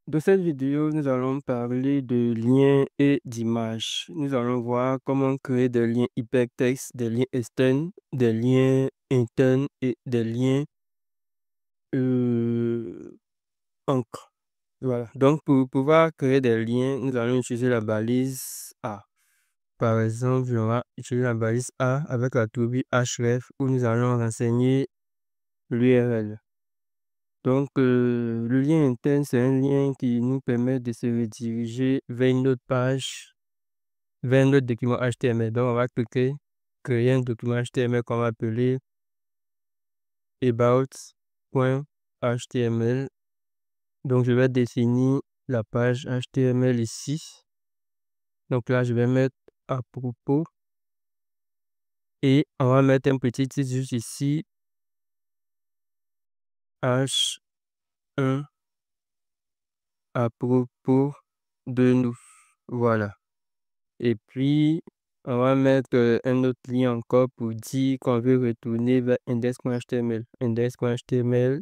Dans cette vidéo, nous allons parler de liens et d'images. Nous allons voir comment créer des liens hypertextes, des liens externes, des liens internes et des liens euh, encre. Voilà. Donc, pour pouvoir créer des liens, nous allons utiliser la balise A. Par exemple, on va utiliser la balise A avec la toubib href où nous allons renseigner l'URL. Donc, le lien interne, c'est un lien qui nous permet de se rediriger vers une autre page, vers notre document HTML. Donc, on va cliquer, créer un document HTML qu'on va appeler about.html. Donc, je vais définir la page HTML ici. Donc là, je vais mettre à propos et on va mettre un petit titre juste ici, H1 à propos de nous. Voilà. Et puis, on va mettre un autre lien encore pour dire qu'on veut retourner vers index.html. Index.html,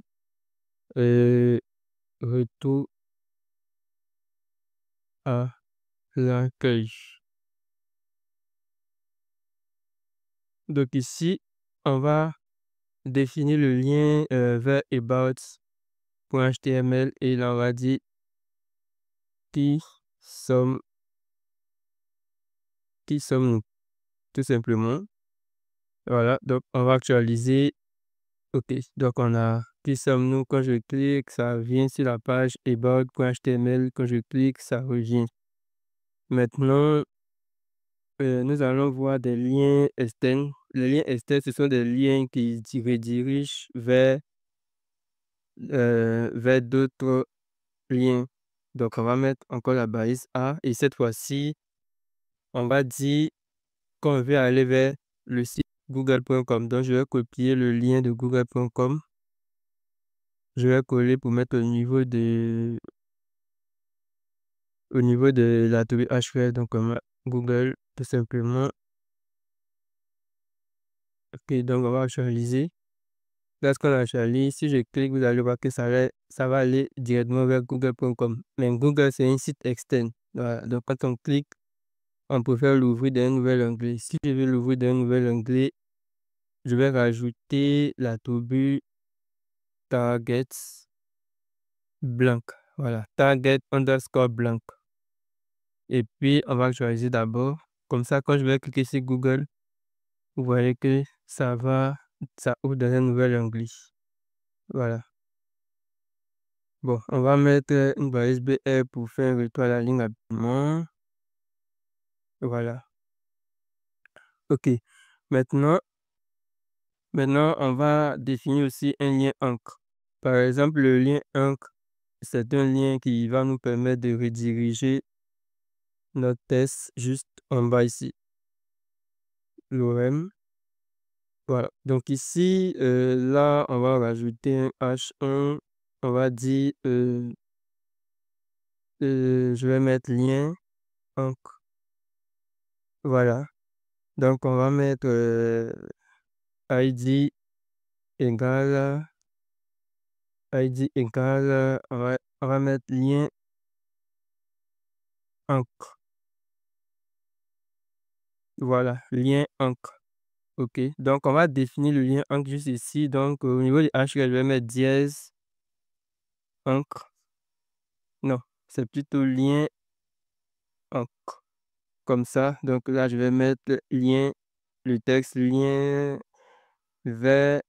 retour à l'accueil. Donc ici, on va définir le lien vers about.html et là, on va dire qui sommes, qui sommes-nous, tout simplement. Voilà, donc on va actualiser. Ok, donc on a qui sommes-nous. Quand je clique, ça vient sur la page about.html. Quand je clique, ça revient. Maintenant, nous allons voir des liens externes. Les liens externes, ce sont des liens qui redirigent vers d'autres liens. Donc, on va mettre encore la balise A et cette fois-ci, on va dire qu'on veut aller vers le site google.com. Donc, je vais copier le lien de google.com. Je vais coller pour mettre au niveau de la tour href. Donc, on va Google tout simplement. Ok, donc on va actualiser. Lorsqu'on actualise, si je clique, vous allez voir que ça va aller directement vers google.com. Mais Google, c'est un site externe. Voilà. Donc, quand on clique, on préfère l'ouvrir d'un nouvel onglet. Si je veux l'ouvrir d'un nouvel onglet, je vais rajouter la toubib target blanc. Voilà, target underscore blanc. Et puis, on va actualiser d'abord. Comme ça, quand je vais cliquer sur Google, vous voyez que ça ouvre dans un nouvel onglet. Voilà. Bon, on va mettre une balise BR pour faire un retour à la ligne rapidement. Voilà. OK. Maintenant, on va définir aussi un lien encre. Par exemple, le lien encre, c'est un lien qui va nous permettre de rediriger notre test juste en bas ici. L'OM. Voilà. Donc ici, là, on va rajouter un H1. On va dire, je vais mettre lien encre. Voilà. Donc, on va mettre ID égale, on va mettre lien encre. Voilà, lien encre. OK. Donc, on va définir le lien encre juste ici. Donc, au niveau du H, je vais mettre dièse encre. Non, c'est plutôt lien encre. Comme ça. Donc, là, je vais mettre lien, le texte, lien vers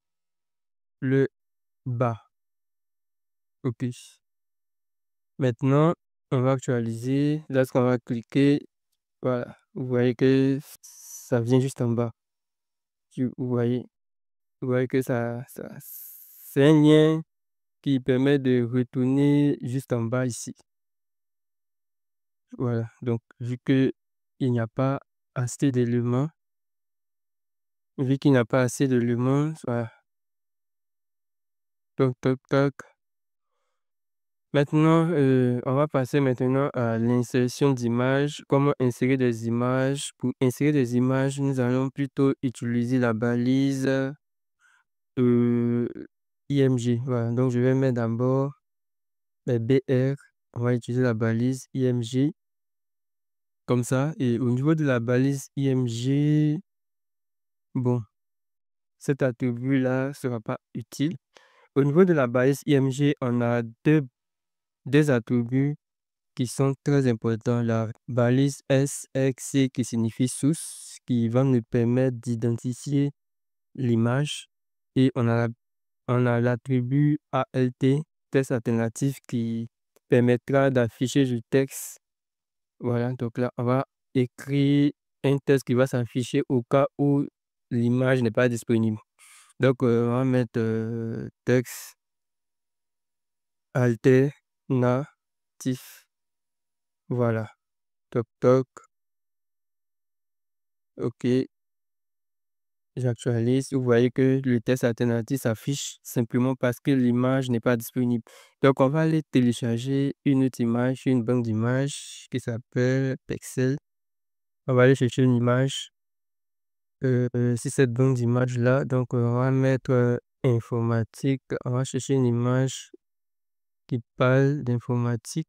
le bas. OK. Maintenant, on va actualiser. Lorsqu'on va cliquer, voilà, vous voyez que ça vient juste en bas. Vous voyez que c'est un lien qui permet de retourner juste en bas ici. Voilà, donc vu que il n'y a pas assez d'éléments, voilà. Toc, toc, toc. Maintenant, on va passer maintenant à l'insertion d'images. Comment insérer des images? Pour insérer des images, nous allons plutôt utiliser la balise IMG. Voilà, donc je vais mettre d'abord BR on va utiliser la balise IMG comme ça. Et au niveau de la balise IMG, bon, cet attribut-là sera pas utile. Au niveau de la balise IMG, on a deux attributs qui sont très importants. La balise SXC qui signifie source, qui va nous permettre d'identifier l'image. Et on a l'attribut ALT, test alternatif, qui permettra d'afficher du texte. Voilà, donc là, on va écrire un test qui va s'afficher au cas où l'image n'est pas disponible. Donc, on va mettre texte alternatif. Voilà. Toc, toc. OK. J'actualise. Vous voyez que le test alternatif s'affiche simplement parce que l'image n'est pas disponible. Donc, on va aller télécharger une autre image, une banque d'images qui s'appelle Pexel. On va aller chercher une image sur cette banque d'images-là. Donc, on va mettre informatique. On va chercher une image qui parle d'informatique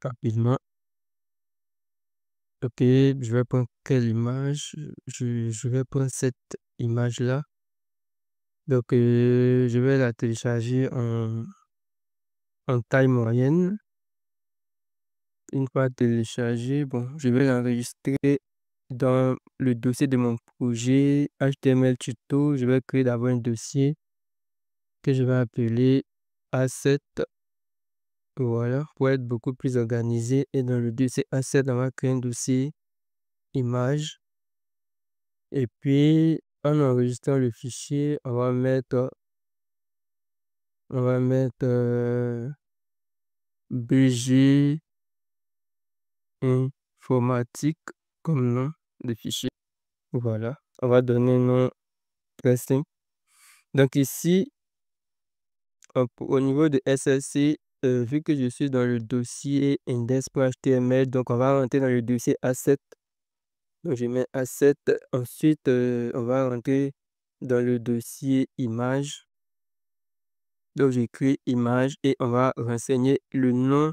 rapidement. OK, je vais prendre quelle image? Je vais prendre cette image-là. Donc, je vais la télécharger en taille moyenne. Une fois téléchargée, bon, je vais l'enregistrer dans le dossier de mon projet HTML tuto. Je vais créer d'abord un dossier que je vais appeler A7. Voilà, pour être beaucoup plus organisé. Et dans le dossier A7, on va créer un dossier image. Et puis, en enregistrant le fichier, on va mettre BG informatique comme nom de fichier. Voilà, on va donner un nom très simple. Donc ici, au niveau de SLC, vu que je suis dans le dossier index.html, donc on va rentrer dans le dossier A7. Donc je mets A7. Ensuite, on va rentrer dans le dossier image. Donc j'écris image et on va renseigner le nom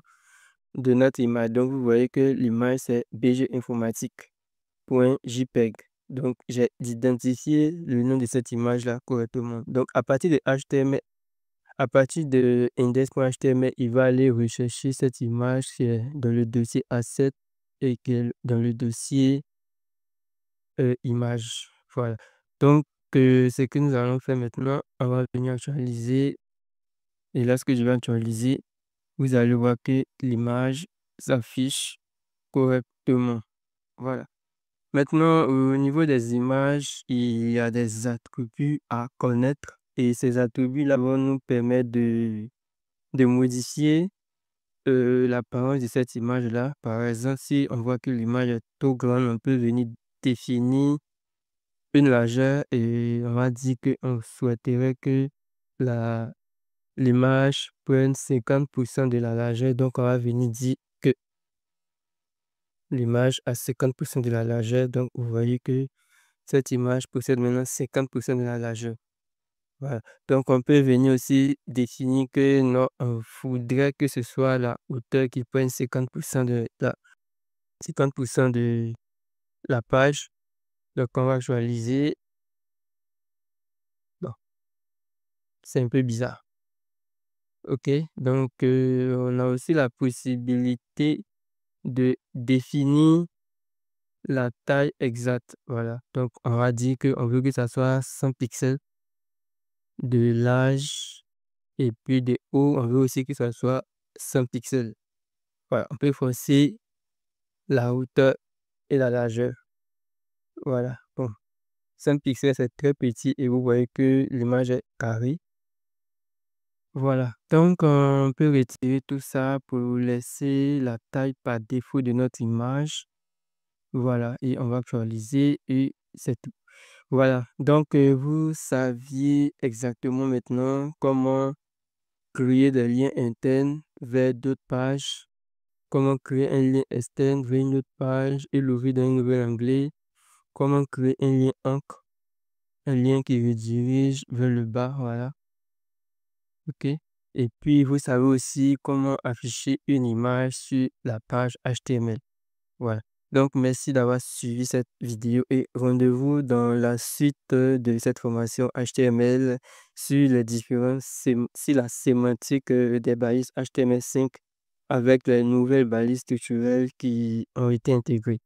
de notre image. Donc vous voyez que l'image c'est bginformatique.jpg. Donc j'ai identifié le nom de cette image-là correctement. Donc à partir de HTML, à partir de index.html, il va aller rechercher cette image qui est dans le dossier A7 et qui est dans le dossier image. Voilà. Donc, ce que nous allons faire maintenant, on va venir actualiser. Et lorsque je vais actualiser, vous allez voir que l'image s'affiche correctement. Voilà. Maintenant, au niveau des images, il y a des attributs à connaître. Et ces attributs-là vont nous permettre de modifier l'apparence de cette image-là. Par exemple, si on voit que l'image est trop grande, on peut venir définir une largeur et on va dire qu'on souhaiterait que la, l'image prenne 50% de la largeur. Donc, on va venir dire que l'image a 50% de la largeur. Donc, vous voyez que cette image possède maintenant 50% de la largeur. Voilà. Donc, on peut venir aussi définir que non, on voudrait que ce soit la hauteur qui prenne 50% de la, 50% de la page. Donc, on va actualiser. Bon, c'est un peu bizarre. OK. Donc, on a aussi la possibilité de définir la taille exacte. Voilà. Donc, on va dire qu'on veut que ça soit 100 pixels de large et puis de haut, on veut aussi que ça soit 100 pixels. Voilà. On peut forcer la hauteur et la largeur. Voilà. Bon. 5 pixels, c'est très petit et vous voyez que l'image est carrée. Voilà. Donc, on peut retirer tout ça pour laisser la taille par défaut de notre image. Voilà. Et on va actualiser et c'est tout. Voilà. Donc, vous saviez exactement maintenant comment créer des liens internes vers d'autres pages, comment créer un lien externe vers une autre page et l'ouvrir dans un nouvel onglet, comment créer un lien encre, un lien qui redirige vers le bas. Voilà. OK. Et puis, vous savez aussi comment afficher une image sur la page HTML. Voilà. Donc, merci d'avoir suivi cette vidéo et rendez-vous dans la suite de cette formation HTML sur les sur la sémantique des balises HTML5 avec les nouvelles balises structurelles qui ont été intégrées.